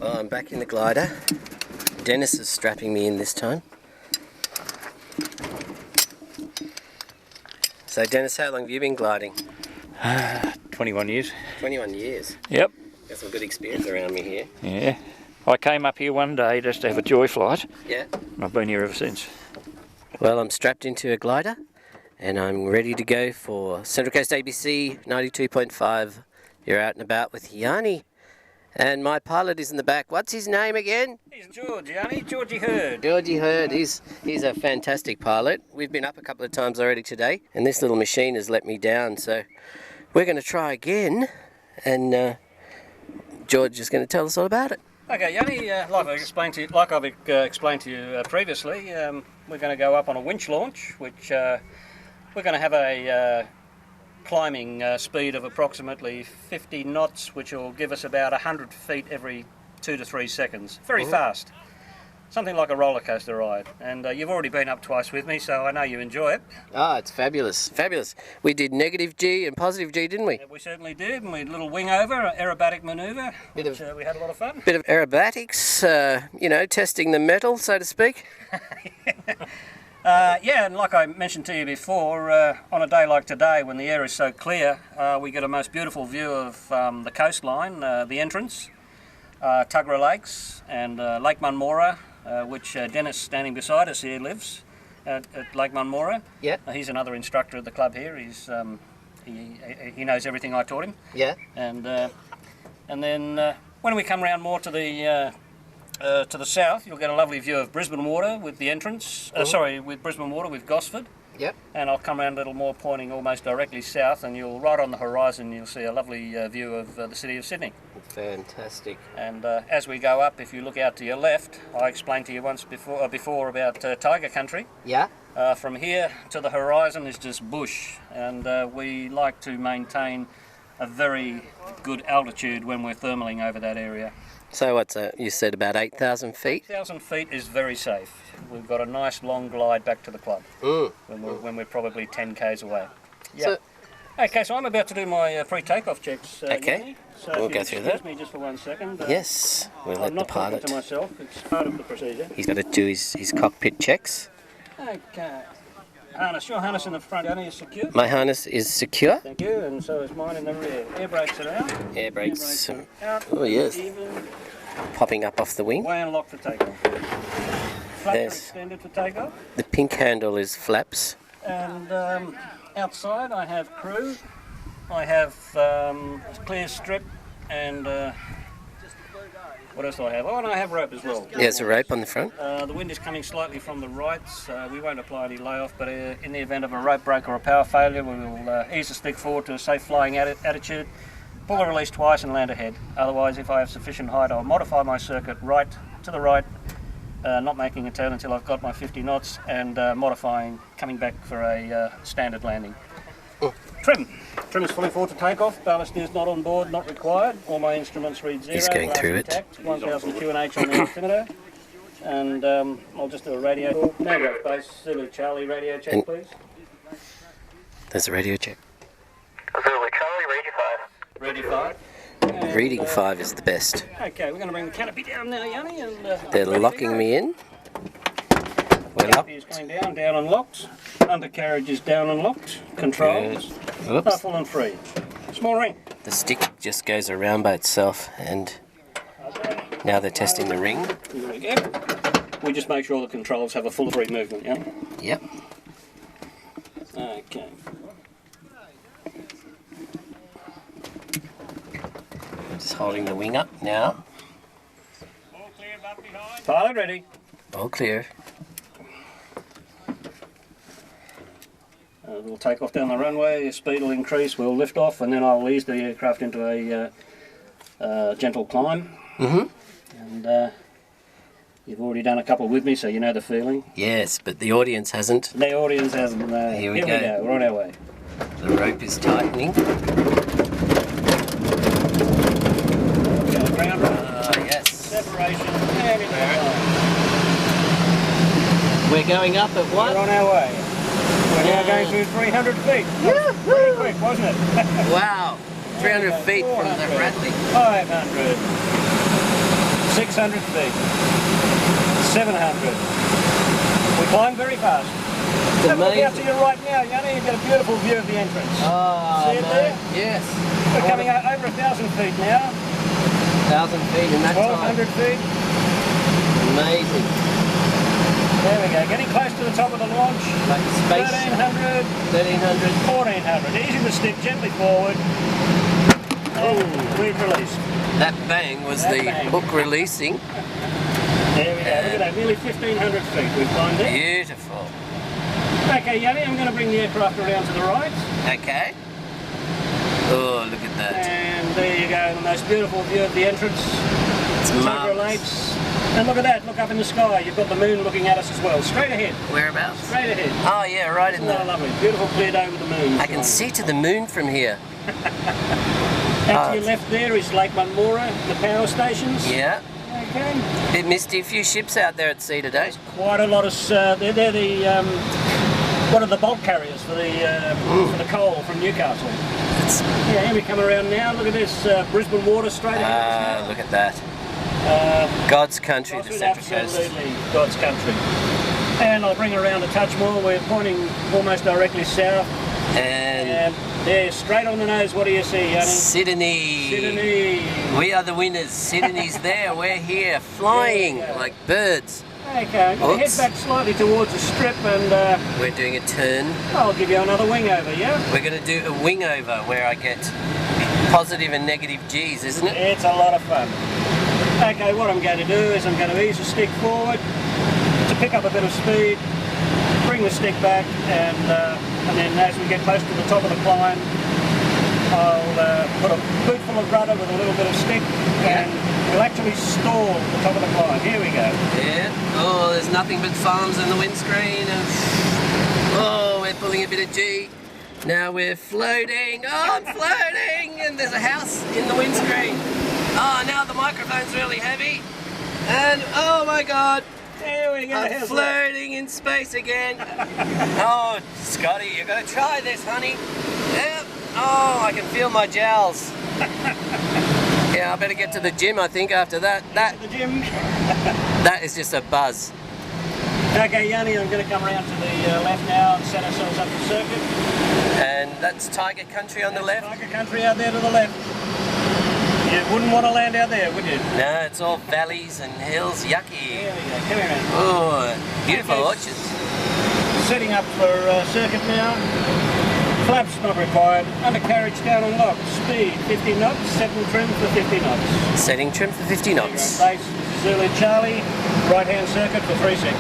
Well, I'm back in the glider. Dennis is strapping me in this time. So Dennis, how long have you been gliding? 21 years. 21 years? Yep. Got some good experience around me here. Yeah. I came up here one day just to have a joy flight. Yeah. And I've been here ever since. Well, I'm strapped into a glider and I'm ready to go for Central Coast ABC 92.5. You're out and about with Yanni. And my pilot is in the back. What's his name again? He's George, Yanni. Georgie Hurd. Georgie Hurd. He's a fantastic pilot. We've been up a couple of times already today, and this little machine has let me down. So we're going to try again, and George is going to tell us all about it. Okay, Yanni, like I've explained to you previously, we're going to go up on a winch launch, which we're going to have a climbing speed of approximately 50 knots, which will give us about 100 feet every 2 to 3 seconds. Very fast. Something like a roller coaster ride. And you've already been up twice with me, so I know you enjoy it. Ah, it's fabulous. Fabulous. We did negative G and positive G, didn't we? Yeah, we certainly did. And we had a little wing over, aerobatic manoeuvre, which we had a lot of fun. Bit of aerobatics, testing the metal, so to speak. Yeah, and like I mentioned to you before, on a day like today when the air is so clear, we get a most beautiful view of the coastline, the entrance, Tuggerah Lakes and Lake Munmorah, which Dennis standing beside us here lives at Lake Munmorah. Yeah. He's another instructor at the club here. He's he knows everything I taught him. Yeah. And then when we come round more to the south, you'll get a lovely view of Brisbane Water with the entrance. With Brisbane Water with Gosford. Yep. And I'll come around a little more, pointing almost directly south, and you'll right on the horizon you'll see a lovely view of the city of Sydney. Fantastic. And as we go up, if you look out to your left, I explained to you once before about Tiger Country. Yeah. From here to the horizon is just bush, and we like to maintain a very good altitude when we're thermaling over that area. So what's you said about 8,000 feet? 8,000 feet is very safe. We've got a nice long glide back to the club when we're probably 10 k's away. Yeah. So, okay, so I'm about to do my pre-takeoff checks. Okay, so we'll go through that. Excuse me just for 1 second. Yes, we'll let the pilot. I'm not talking to myself. It's part of the procedure. He's got to do his cockpit checks. Okay. Harness. Your harness in the front, Annie, is secure. My harness is secure. Thank you, and so is mine in the rear. Air brakes are out. Air brakes are out. Oh yes. Even. Popping up off the wing. Way unlocked for takeoff. Flaps are extended for takeoff. The pink handle is flaps. And outside I have crew. I have clear strip and what else do I have? Oh, and I have rope as well. There's a rope on the front. The wind is coming slightly from the right, so we won't apply any layoff, but in the event of a rope break or a power failure, we will ease the stick forward to a safe flying attitude, pull the release twice and land ahead. Otherwise, if I have sufficient height, I'll modify my circuit right to the right, not making a turn until I've got my 50 knots, and modifying, coming back for a standard landing. Trim. Trim is fully forward to takeoff. Ballast is not on board, not required. All my instruments read 0. He's going through it. 1000 QNH on the altimeter. And I'll just do a radio. Now base, Zulu Charlie radio check, please. There's a radio check. Zulu Charlie, radio 5. Radio 5. Reading 5 is the best. Okay, we're going to bring the canopy down now, Yanni. And, they're locking me in. We're up. Canopy is going down and locked. Undercarriage is down and locked. Controls. Full and free. Small ring. The stick just goes around by itself, and now they're testing the ring. There we go. We just make sure the controls have a full free movement, yeah? Yep. Okay. Just holding the wing up now. All clear, back behind. Pilot ready. All clear. We'll take off down the runway, speed will increase, we'll lift off, and then I'll ease the aircraft into a gentle climb. And you've already done a couple with me, so you know the feeling. Yes, but the audience hasn't. The audience hasn't. Here we go. We're on our way. The rope is tightening. Ground yes. separation. And We're going up at what? we're on our way. We're now going through 300 feet. Pretty quick, wasn't it? Wow. 300 feet from the Bradley. 500. 600 feet. 700. We climb very fast. Have a look out to your right now, Yanni. You've got a beautiful view of the entrance. Oh, See it there? Yes. We're coming over 1,000 feet now. 1,000 feet in that 1,200 feet. Amazing. There we go. Getting close to the top of the launch. Like space. 1,300. 1,300. 1,400. Easing the stick gently forward. And we've released. That bang was That the bang. hook releasing. There we go. Look at that. Nearly 1,500 feet we've climbed it. Beautiful. Okay, Yanni, I'm going to bring the aircraft around to the right. Okay. Oh, look at that. And there you go. The most beautiful view of the entrance. It's Tuggerah marvellous. Lakes. And look at that. Look up in the sky. You've got the moon looking at us as well. Straight ahead. Whereabouts? Straight ahead. Oh, yeah, right in Isn't that the... lovely? Beautiful clear day with the moon. I can see to the moon from here. Out to your left there is Lake Munmora, the power stations. Yeah. Okay. Bit misty. A few ships out there at sea today. Quite a lot of... they're the... what are the bulk carriers for the coal from Newcastle? It's, Yeah, here we come around now. Look at this. Brisbane water straight ahead of us look at that. now. God's country, the Crossing Central Coast. absolutely God's country. And I'll bring around a touch more. We're pointing almost directly south. And There, straight on the nose. What do you see, Yanni? Sydney. Sydney. We are the winners. Sydney's there. We're here, flying Yeah. like birds. Okay, I'm going to Oops. head back slightly towards the strip and We're doing a turn. I'll give you another wing over, yeah? We're going to do a wing over where I get positive and negative G's, isn't it? It's a lot of fun. Okay, what I'm going to do is I'm going to ease the stick forward to pick up a bit of speed, bring the stick back, and then as we get close to the top of the climb, I'll put a boot full of rudder with a little bit of stick, and we'll actually stall the top of the climb. Here we go. Yeah. Oh, there's nothing but farms in the windscreen. And oh, we're pulling a bit of G. Now we're floating. Oh, I'm floating! And there's a house in the windscreen. Oh, now the microphone's really heavy. And oh my God, There we go. I'm How's that? floating in space again. Oh, Scotty, you're gonna try this, honey. Yeah. Oh, I can feel my jowls. Yeah, I better get to the gym, I think, after that. The gym. That is just a buzz. Okay, Yanni, I'm going to come around to the left now and set ourselves up for circuit. And that's Tiger Country on the left. Tiger country out there to the left. You wouldn't want to land out there, would you? No, it's all valleys and hills. Yucky. There we go. Come here, man. Oh, beautiful Okay. orchards. Setting up for circuit now. Flaps not required. Undercarriage down on lock. Speed 50 knots. Setting trim for 50 knots. Setting trim for 50 knots. Base Zulu Charlie. Right hand circuit for 36.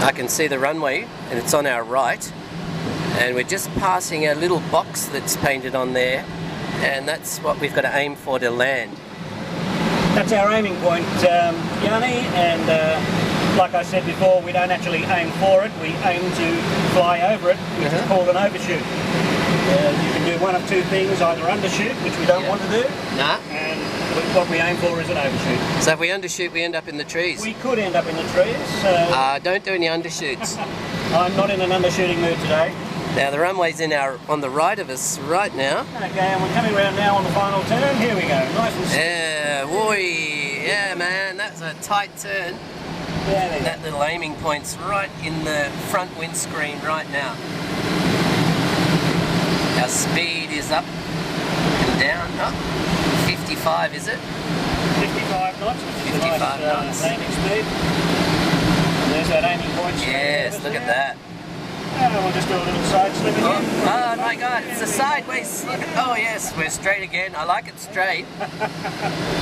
I can see the runway and it's on our right. And we're just passing a little box that's painted on there. And that's what we've got to aim for to land. That's our aiming point, Yanni, and like I said before, we don't actually aim for it, we aim to fly over it, which is called an overshoot. You can do one of two things, either undershoot, which we don't want to do, Nah. and what we aim for is an overshoot. So if we undershoot, we end up in the trees. We could end up in the trees, so Don't do any undershoots. I'm not in an undershooting mood today. Now the runway's on the right of us right now. Okay, and we're coming around now on the final turn, here we go, nice and slow. Yeah, woi. Yeah, man, that's a tight turn. There we go. That little aiming point's right in the front windscreen right now. Our speed is up and down. Up. 55, is it? 55 knots, which is a 55 nice knots. landing speed. And there's that aiming point. straight Yes, over look there. at that. And we'll just do a little side slip again. Oh my God, it's a sideways slip. Oh yes, we're straight again. I like it straight.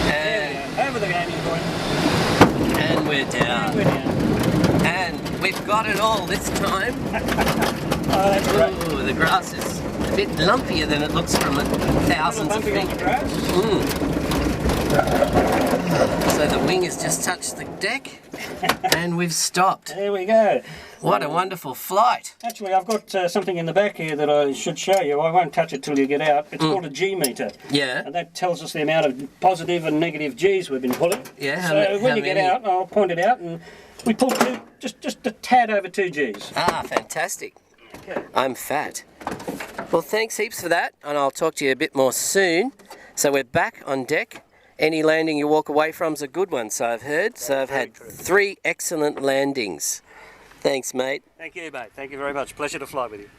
And, Over the aiming point. and we're down. We're down. And we've got it all this time. Oh, that's great. Ooh, the grass is a bit lumpier than it looks from thousands of Bumping on feet. the grass. So the wing has just touched the deck and we've stopped. There we go. What a wonderful flight. Actually, I've got something in the back here that I should show you. I won't touch it till you get out. It's called a G meter. Yeah. And that tells us the amount of positive and negative G's we've been pulling. Yeah, how So when you many? get out, I'll point it out, and we pulled just a tad over 2 G's. Ah, fantastic. Okay. I'm fat. Well, thanks heaps for that, and I'll talk to you a bit more soon. So we're back on deck, any landing you walk away from is a good one, so I've heard. So I've had 3 excellent landings. Thanks, mate. Thank you, mate. Thank you very much. Pleasure to fly with you.